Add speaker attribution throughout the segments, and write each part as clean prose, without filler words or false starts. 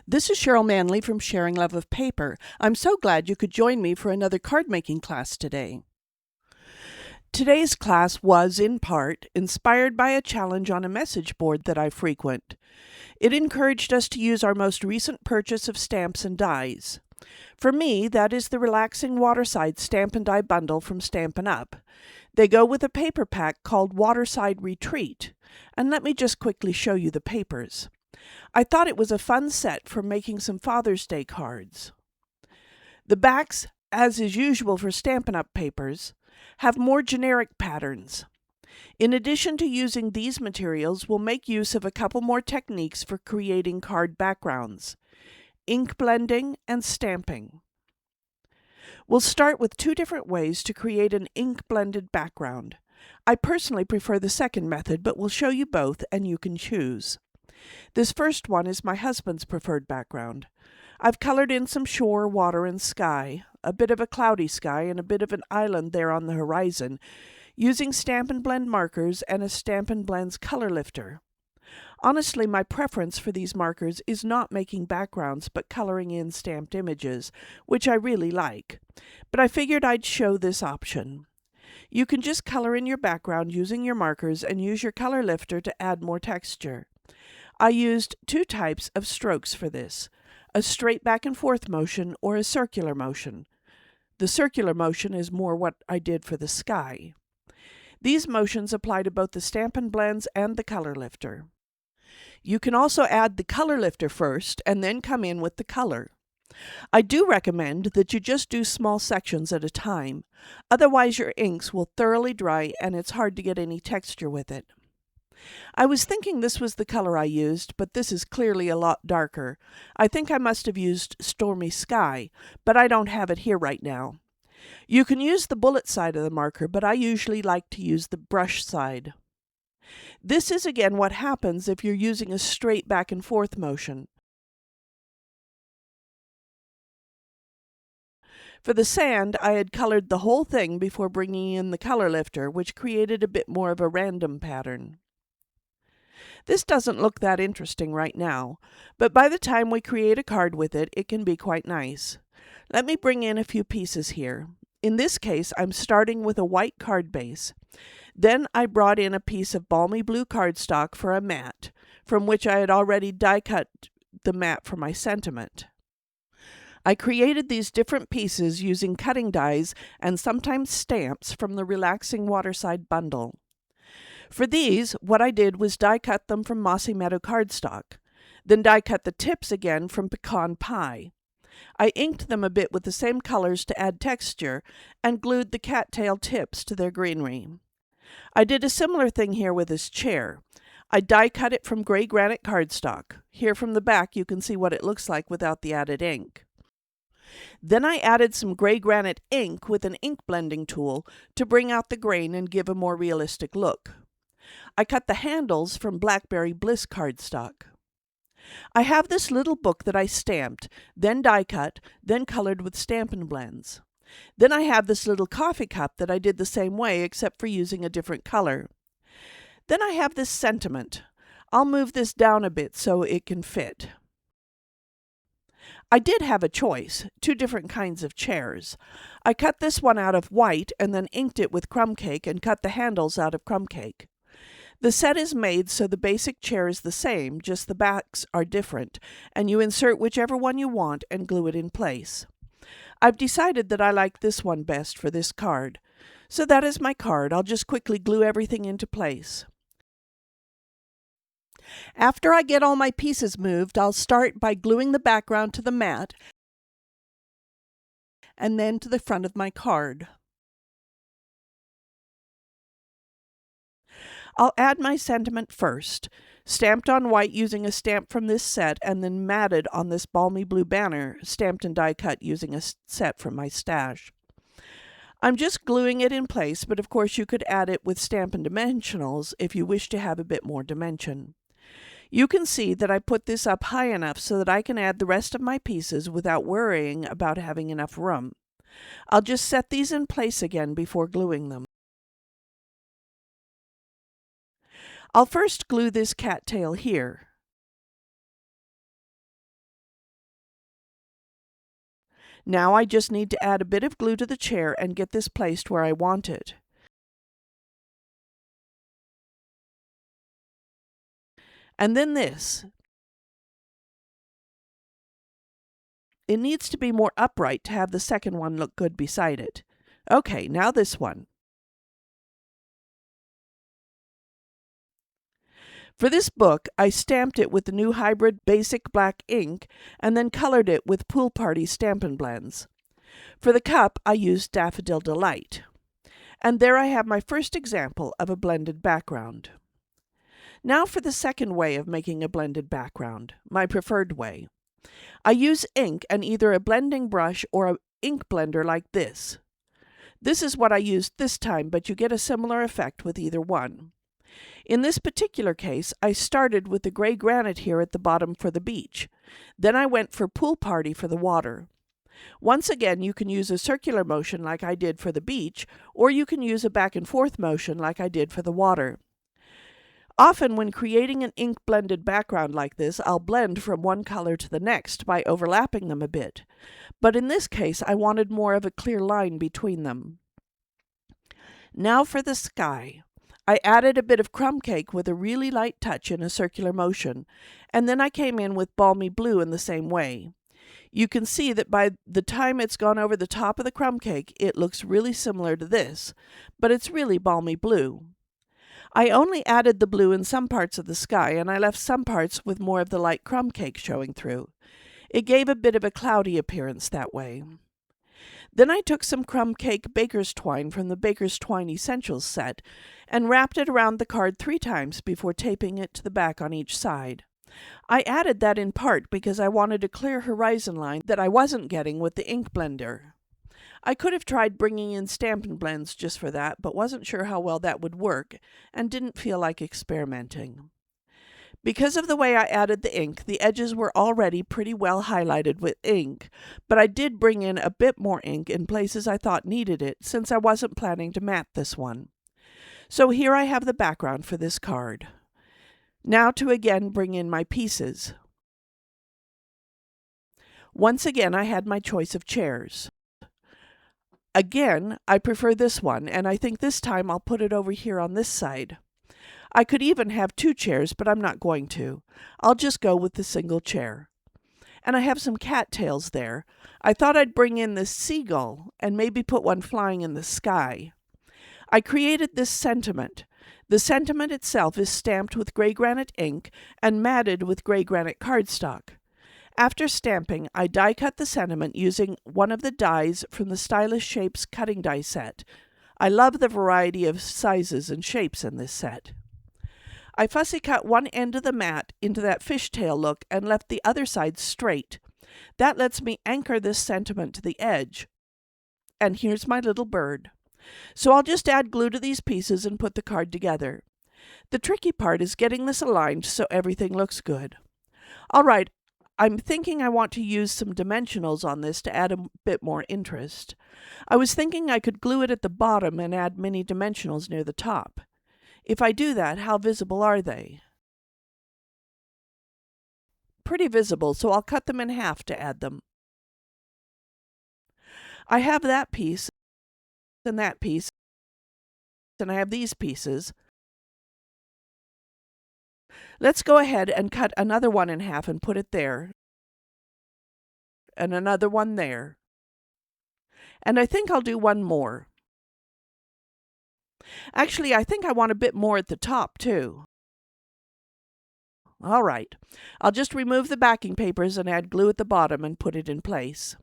Speaker 1: This is Cheryl Manley from Sharing Love of Paper. I'm so glad you could join me for another card making class today. Today's class was, in part, inspired by a challenge on a message board that I frequent. It encouraged us to use our most recent purchase of stamps and dies. For me, that is the Relaxing WATERSIDE Stamp and Die Bundle from Stampin' Up. They go with a paper pack called WATERSIDE RETREAT, and let me just quickly show you the papers. I thought it was a fun set for making some Father's Day cards. The backs, as is usual for Stampin' Up! Papers, have more generic patterns. In addition to using these materials, we'll make use of a couple more techniques for creating card backgrounds: ink blending and stamping. We'll start with two different ways to create an ink-blended background. I personally prefer the second method, but we'll show you both and you can choose. This first one is my husband's preferred background. I've colored in some shore, water, and sky, a bit of a cloudy sky and a bit of an island there on the horizon, using Stampin' Blend markers and a Stampin' Blend's color lifter. Honestly, my preference for these markers is not making backgrounds but coloring in stamped images, which I really like. But I figured I'd show this option. You can just color in your background using your markers and use your color lifter to add more texture. I used two types of strokes for this: a straight back and forth motion or a circular motion. The circular motion is more what I did for the sky. These motions apply to both the Stampin' Blends and the color lifter. You can also add the color lifter first and then come in with the color. I do recommend that you just do small sections at a time, otherwise your inks will thoroughly dry and it's hard to get any texture with it. I was thinking this was the color I used, but this is clearly a lot darker. I think I must have used Stormy Sky, but I don't have it here right now. You can use the bullet side of the marker, but I usually like to use the brush side. This is again what happens if you're using a straight back and forth motion. For the sand, I had colored the whole thing before bringing in the color lifter, which created a bit more of a random pattern. This doesn't look that interesting right now, but by the time we create a card with it, it can be quite nice. Let me bring in a few pieces here. In this case, I'm starting with a white card base. Then I brought in a piece of balmy blue cardstock for a mat, from which I had already die cut the mat for my sentiment. I created these different pieces using cutting dies and sometimes stamps from the Relaxing WATERSIDE bundle. For these, what I did was die cut them from Mossy Meadow cardstock, then die cut the tips again from Pecan Pie. I inked them a bit with the same colors to add texture and glued the cattail tips to their greenery. I did a similar thing here with this chair. I die cut it from gray granite cardstock. Here from the back you can see what it looks like without the added ink. Then I added some gray granite ink with an ink blending tool to bring out the grain and give a more realistic look. I cut the handles from Blackberry Bliss cardstock. I have this little book that I stamped, then die cut, then colored with Stampin' Blends. Then I have this little coffee cup that I did the same way except for using a different color. Then I have this sentiment. I'll move this down a bit so it can fit. I did have a choice, two different kinds of chairs. I cut this one out of white and then inked it with crumb cake and cut the handles out of crumb cake. The set is made so the basic chair is the same, just the backs are different, and you insert whichever one you want and glue it in place. I've decided that I like this one best for this card. So that is my card. I'll just quickly glue everything into place. After I get all my pieces moved, I'll start by gluing the background to the mat and then to the front of my card. I'll add my sentiment first, stamped on white using a stamp from this set and then matted on this balmy blue banner, stamped and die cut using a set from my stash. I'm just gluing it in place, but of course you could add it with Stampin' Dimensionals if you wish to have a bit more dimension. You can see that I put this up high enough so that I can add the rest of my pieces without worrying about having enough room. I'll just set these in place again before gluing them. I'll first glue this cattail here. Now I just need to add a bit of glue to the chair and get this placed where I want it. And then this. It needs to be more upright to have the second one look good beside it. Okay, now this one. For this book, I stamped it with the new hybrid basic black ink and then colored it with Pool Party Stampin' Blends. For the cup, I used Daffodil Delight. And there I have my first example of a blended background. Now for the second way of making a blended background, my preferred way. I use ink and either a blending brush or an ink blender like this. This is what I used this time, but you get a similar effect with either one. In this particular case, I started with the gray granite here at the bottom for the beach. Then I went for Pool Party for the water. Once again, you can use a circular motion like I did for the beach, or you can use a back and forth motion like I did for the water. Often when creating an ink blended background like this, I'll blend from one color to the next by overlapping them a bit. But in this case, I wanted more of a clear line between them. Now for the sky. I added a bit of crumb cake with a really light touch in a circular motion, and then I came in with balmy blue in the same way. You can see that by the time it's gone over the top of the crumb cake, it looks really similar to this, but it's really balmy blue. I only added the blue in some parts of the sky, and I left some parts with more of the light crumb cake showing through. It gave a bit of a cloudy appearance that way. Then I took some crumb cake baker's twine from the Baker's Twine Essentials set and wrapped it around the card 3 times before taping it to the back on each side. I added that in part because I wanted a clear horizon line that I wasn't getting with the ink blender. I could have tried bringing in Stampin' Blends just for that, but wasn't sure how well that would work and didn't feel like experimenting. Because of the way I added the ink, the edges were already pretty well highlighted with ink, but I did bring in a bit more ink in places I thought needed it since I wasn't planning to matte this one. So here I have the background for this card. Now to again bring in my pieces. Once again, I had my choice of chairs. Again, I prefer this one, and I think this time I'll put it over here on this side. I could even have 2 chairs, but I'm not going to. I'll just go with the single chair. And I have some cattails there. I thought I'd bring in this seagull and maybe put one flying in the sky. I created this sentiment. The sentiment itself is stamped with gray granite ink and matted with gray granite cardstock. After stamping, I die cut the sentiment using one of the dies from the Stylish Shapes cutting die set. I love the variety of sizes and shapes in this set. I fussy cut one end of the mat into that fishtail look and left the other side straight. That lets me anchor this sentiment to the edge. And here's my little bird. So I'll just add glue to these pieces and put the card together. The tricky part is getting this aligned so everything looks good. All right, I'm thinking I want to use some dimensionals on this to add a bit more interest. I was thinking I could glue it at the bottom and add mini dimensionals near the top. If I do that, how visible are they? Pretty visible, so I'll cut them in half to add them. I have that piece and that piece, and I have these pieces. Let's go ahead and cut another one in half and put it there, and another one there. And I think I'll do one more. Actually, I think I want a bit more at the top, too. All right, I'll just remove the backing papers and add glue at the bottom and put it in place.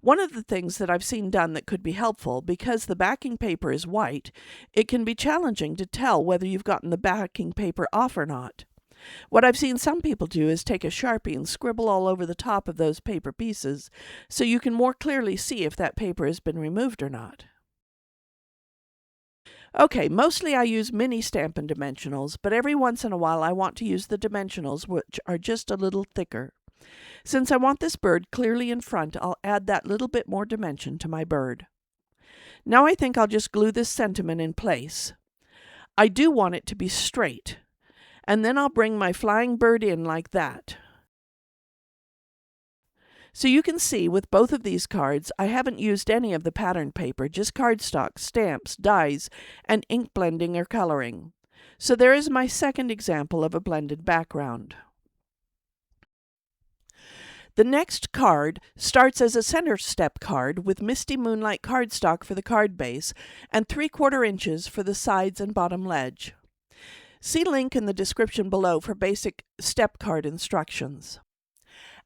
Speaker 1: One of the things that I've seen done that could be helpful, because the backing paper is white, it can be challenging to tell whether you've gotten the backing paper off or not. What I've seen some people do is take a Sharpie and scribble all over the top of those paper pieces so you can more clearly see if that paper has been removed or not. Okay, mostly I use mini Stampin' Dimensionals, but every once in a while I want to use the dimensionals which are just a little thicker. Since I want this bird clearly in front, I'll add that little bit more dimension to my bird. Now I think I'll just glue this sentiment in place. I do want it to be straight, and then I'll bring my flying bird in like that. So you can see with both of these cards, I haven't used any of the patterned paper, just cardstock, stamps, dies, and ink blending or coloring. So there is my second example of a blended background. The next card starts as a center step card with Misty Moonlight cardstock for the card base and 3/4 inches for the sides and bottom ledge. See link in the description below for basic step card instructions.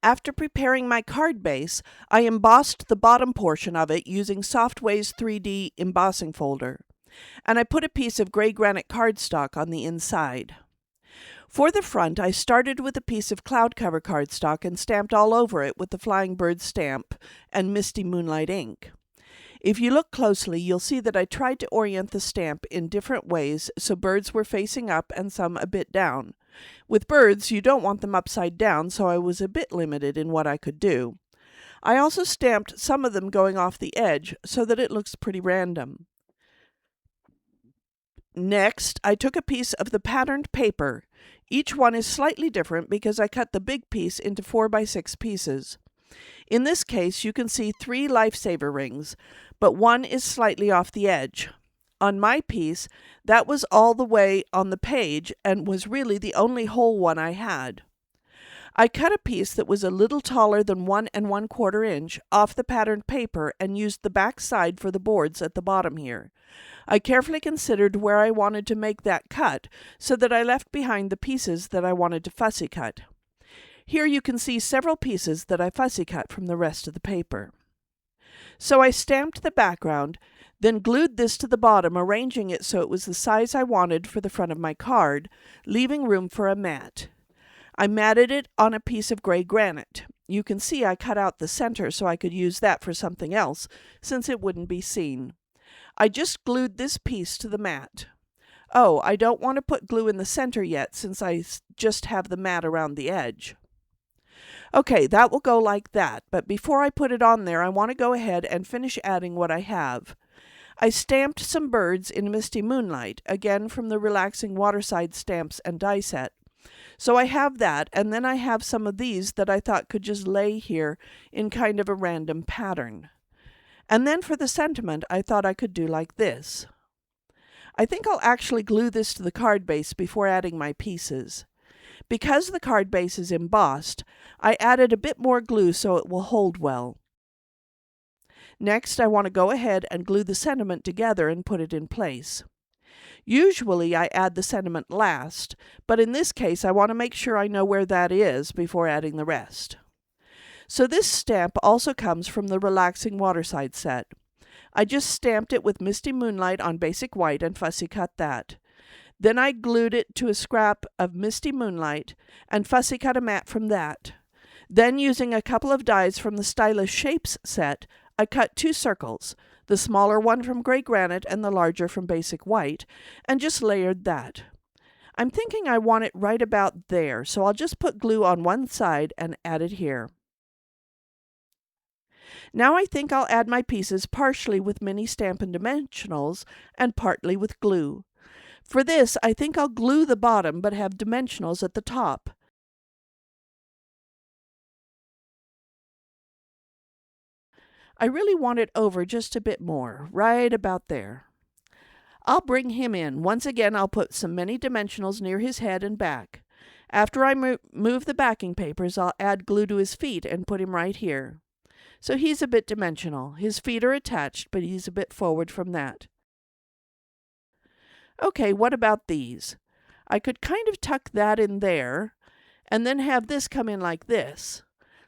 Speaker 1: After preparing my card base, I embossed the bottom portion of it using Softways 3D embossing folder, and I put a piece of gray granite cardstock on the inside. For the front, I started with a piece of cloud cover cardstock and stamped all over it with the Flying Bird stamp and Misty Moonlight ink. If you look closely, you'll see that I tried to orient the stamp in different ways so birds were facing up and some a bit down. With birds, you don't want them upside down, so I was a bit limited in what I could do. I also stamped some of them going off the edge so that it looks pretty random. Next, I took a piece of the patterned paper. Each one is slightly different because I cut the big piece into 4x6 pieces. In this case, you can see 3 lifesaver rings, but one is slightly off the edge. On my piece, that was all the way on the page and was really the only whole one I had. I cut a piece that was a little taller than 1 1/4 inch off the patterned paper and used the back side for the boards at the bottom here. I carefully considered where I wanted to make that cut so that I left behind the pieces that I wanted to fussy cut. Here you can see several pieces that I fussy cut from the rest of the paper. So I stamped the background, then glued this to the bottom, arranging it so it was the size I wanted for the front of my card, leaving room for a mat. I matted it on a piece of gray granite. You can see I cut out the center so I could use that for something else, since it wouldn't be seen. I just glued this piece to the mat. Oh, I don't want to put glue in the center yet, since I just have the mat around the edge. Okay, that will go like that, but before I put it on there, I want to go ahead and finish adding what I have. I stamped some birds in Misty Moonlight, again from the Relaxing Waterside stamps and die set. So I have that, and then I have some of these that I thought could just lay here in kind of a random pattern. And then for the sentiment, I thought I could do like this. I think I'll actually glue this to the card base before adding my pieces. Because the card base is embossed, I added a bit more glue so it will hold well. Next, I want to go ahead and glue the sentiment together and put it in place. Usually I add the sentiment last, but in this case I want to make sure I know where that is before adding the rest. So this stamp also comes from the Relaxing Waterside set. I just stamped it with Misty Moonlight on basic white and fussy cut that. Then I glued it to a scrap of Misty Moonlight and fussy cut a mat from that. Then, using a couple of dies from the Stylish Shapes set, I cut 2 circles, the smaller one from gray granite and the larger from basic white, and just layered that. I'm thinking I want it right about there, so I'll just put glue on one side and add it here. Now I think I'll add my pieces partially with mini Stampin' Dimensionals and partly with glue. For this, I think I'll glue the bottom but have dimensionals at the top. I really want it over just a bit more, right about there. I'll bring him in. Once again, I'll put some mini dimensionals near his head and back. After I move the backing papers, I'll add glue to his feet and put him right here. So he's a bit dimensional. His feet are attached, but he's a bit forward from that. Okay, what about these? I could kind of tuck that in there, and then have this come in like this.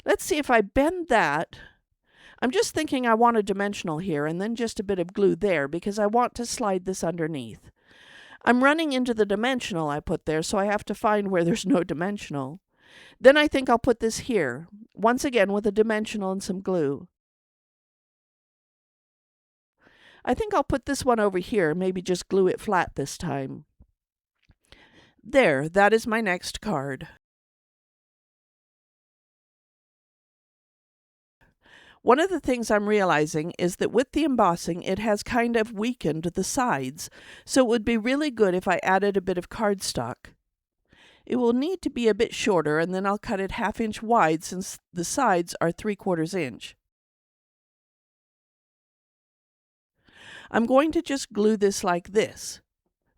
Speaker 1: Let's see if I bend that. I'm just thinking I want a dimensional here, and then just a bit of glue there, because I want to slide this underneath. I'm running into the dimensional I put there, so I have to find where there's no dimensional. Then I think I'll put this here, once again with a dimensional and some glue. I think I'll put this one over here, maybe just glue it flat this time. There, that is my next card. One of the things I'm realizing is that with the embossing, it has kind of weakened the sides, so it would be really good if I added a bit of cardstock. It will need to be a bit shorter, and then I'll cut it 1/2 inch wide since the sides are 3/4 inch. I'm going to just glue this like this.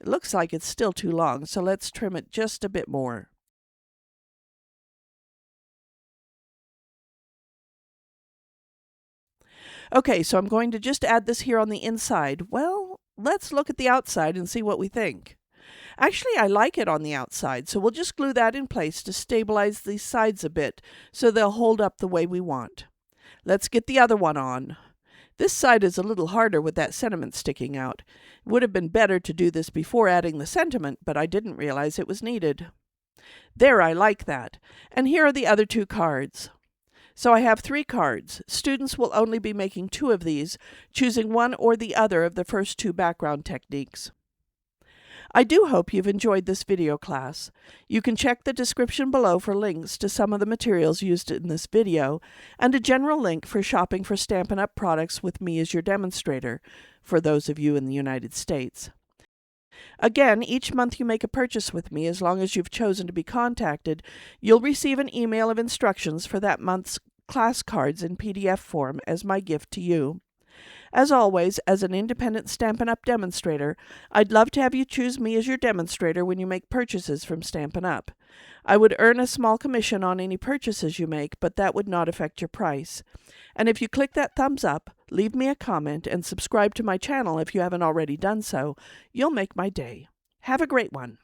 Speaker 1: It looks like it's still too long, so let's trim it just a bit more. Okay, so I'm going to just add this here on the inside. Well, let's look at the outside and see what we think. Actually, I like it on the outside, so we'll just glue that in place to stabilize these sides a bit so they'll hold up the way we want. Let's get the other one on. This side is a little harder with that sentiment sticking out. It would have been better to do this before adding the sentiment, but I didn't realize it was needed. There, I like that. And here are the other 2 cards. So I have 3 cards. Students will only be making 2 of these, choosing one or the other of the first 2 background techniques. I do hope you've enjoyed this video class. You can check the description below for links to some of the materials used in this video, and a general link for shopping for Stampin' Up! Products with me as your demonstrator, for those of you in the United States. Again, each month you make a purchase with me, as long as you've chosen to be contacted, you'll receive an email of instructions for that month's class cards in PDF form as my gift to you. As always, as an independent Stampin' Up! Demonstrator, I'd love to have you choose me as your demonstrator when you make purchases from Stampin' Up! I would earn a small commission on any purchases you make, but that would not affect your price. And if you click that thumbs up, leave me a comment, and subscribe to my channel if you haven't already done so, you'll make my day. Have a great one.